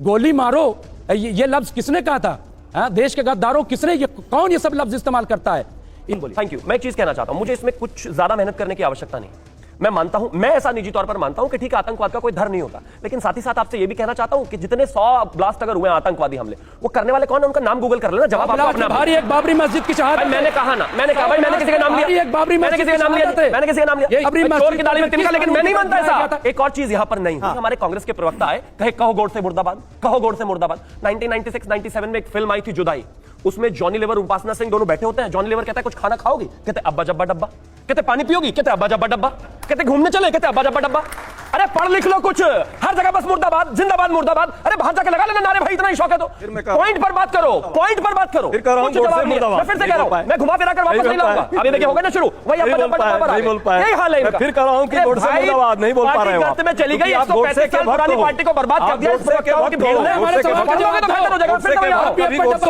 गोली मारो, ये लफ्ज किसने कहा था? देश के गद्दारों, किसने कौन ये सब लफ्ज इस्तेमाल करता है? Thank you. मैं एक चीज कहना चाहता हूं, मुझे इसमें कुछ ज्यादा मेहनत करने की आवश्यकता नहीं। मैं मानता हूं, मैं ऐसा निजी तौर पर मानता हूं कि ठीक है, आतंकवाद का कोई धर्म नहीं होता, लेकिन साथ ही साथ आपसे यह भी कहना चाहता हूं कि जितने 100 ब्लास्ट अगर हुए आतंकवादी हमले, वो करने वाले कौन है उनका नाम गूगल कर लेना। जवाब आपको अपना। भारी एक बाबरी मस्जिद की शहादत। मैंने कहा ना, मैंने कहा भाई, मैंने किसी का नाम लिया, एक बाबरी मैंने किसी का नाम लिया, मैंने किसी का नाम लिया, चोर की दाढ़ी में तिनका, लेकिन मैं नहीं मानता ऐसा। एक और चीज यहां पर नहीं हुई। हमारे कांग्रेस के प्रवक्ता आए, कहे कहो गौड़ से मुर्दाबाद, कहो गौड़ से मुर्दाबाद। 1996-97 में एक फिल्म आई थी जुदाई, उसमें जॉनी लीवर, उपासना सिंह दोनों बैठे होते हैं। जॉनी लीवर कहता है कुछ खाना खाओगी? कहते अब्बा जब्बा डब्बा। कहते पानी पियोगी? कहते अब्बा जब्बा डब्बा। कहते घूमने चले? कहते अब्बा जब्बा डब्बा। अरे पढ़ लिख लो कुछ, हर जगह बस मुर्दाबाद, जिंदाबाद, मुर्दाबाद। अरे बाहर जाके लगा लेना नारे भाई, इतना ही शौक है तो पॉइंट पर बात करो, पॉइंट पर बात करो। कुछ जवाब नहीं। मैं फिर से कह रहा हूं, मैं घुमा फिरा कर वापस नहीं लाऊंगा। अभी देखिए होगा ना शुरू, वही अब्बा जब्बा डब्बा, यही हाल है इनका। फिर कह रहा हूं कि गौड़ से मुर्दाबाद नहीं बोल पा रहे हो। में चली गई 135 साल पुरानी पार्टी को बर्बाद कर दिया।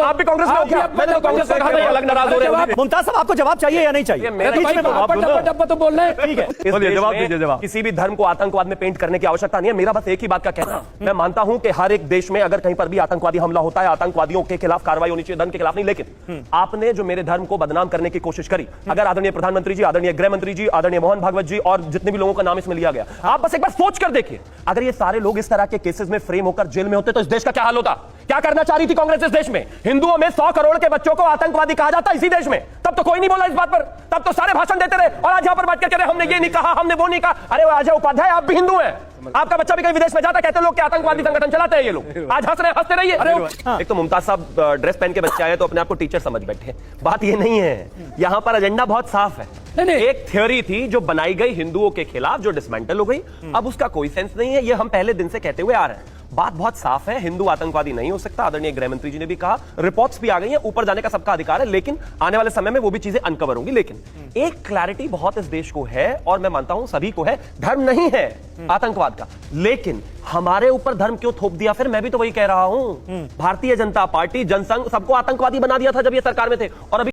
आप भी कांग्रेस में हो क्या? मैंने कांग्रेस से कहा था अलग नाराज हो रहे हैं। मुमताज साहब, आपको जवाब चाहिए या नहीं चाहिए? डब्बा तो बोल रहे हैं। ठीक है, जवाब दीजिए। जवाब। किसी भी धर्म को आतंकवाद में पेंट करने की आवश्यकता नहीं है। मेरा बस एक ही बात का कहना है, मैं मानता हूं कि हर एक देश में अगर कहीं पर भी आतंकवादी हमला होता है, आतंकवादियों के खिलाफ कार्रवाई होनी चाहिए, धर्म के खिलाफ नहीं। लेकिन आपने जो मेरे धर्म को बदनाम करने की कोशिश करी, अगर आदरणीय प्रधानमंत्री जी, आदरणीय गृह मंत्री जी, आदरणीय मोहन भागवत जी और जितने भी लोगों का नाम इसमें लिया गया, आप बस एक बार सोच कर देखिए, अगर ये सारे लोग इस तरह के केसेस में फ्रेम होकर जेल में होते तो इस देश का क्या हाल होता? क्या करना चाह रही थी कांग्रेस इस देश में? हिंदुओं में 100 करोड़ के बच्चों को आतंकवादी कहा जाता इसी देश में। तब तो कोई नहीं बोला इस बात पर, तब तो सारे भाषण देते रहे, और आज यहां पर बैठ कर कह रहे हमने ये नहीं कहा, हमने वो नहीं कहा। अरे अजय उपाध्याय, आप भी हिंदू हैं, आपका बच्चा भी कहीं विदेश में जाता, कहते लोग कि आतंकवादी संगठन चलाते हैं ये लोग। आज हंस रहे, हंसते रहिए। एक तो मुमताज साहब ड्रेस पहन के बच्चे आए तो अपने आप को टीचर समझ बैठे। बात ये नहीं है, यहां पर एजेंडा बहुत साफ है। एक थ्योरी थी जो बनाई गई हिंदुओं के खिलाफ, जो डिसमेंटल हो गई, अब उसका कोई सेंस नहीं है। ये हम पहले दिन से कहते हुए आ रहे हैं। बात बहुत साफ है, हिंदू आतंकवादी नहीं हो सकता। आदरणीय गृह मंत्री जी ने भी कहा, रिपोर्ट्स भी आ गई हैं, ऊपर जाने का सबका अधिकार है, लेकिन आने वाले समय में वो भी चीजें अनकवर होंगी। लेकिन एक क्लैरिटी बहुत इस देश को है, और मैं मानता हूं सभी को है, धर्म नहीं है आतंकवाद का, लेकिन हमारे ऊपर धर्म क्यों थोप दिया? फिर मैं भी तो वही कह रहा हूं, भारतीय जनता पार्टी, जनसंघ सबको आतंकवादी बना दिया था जब ये सरकार में थे, और अभी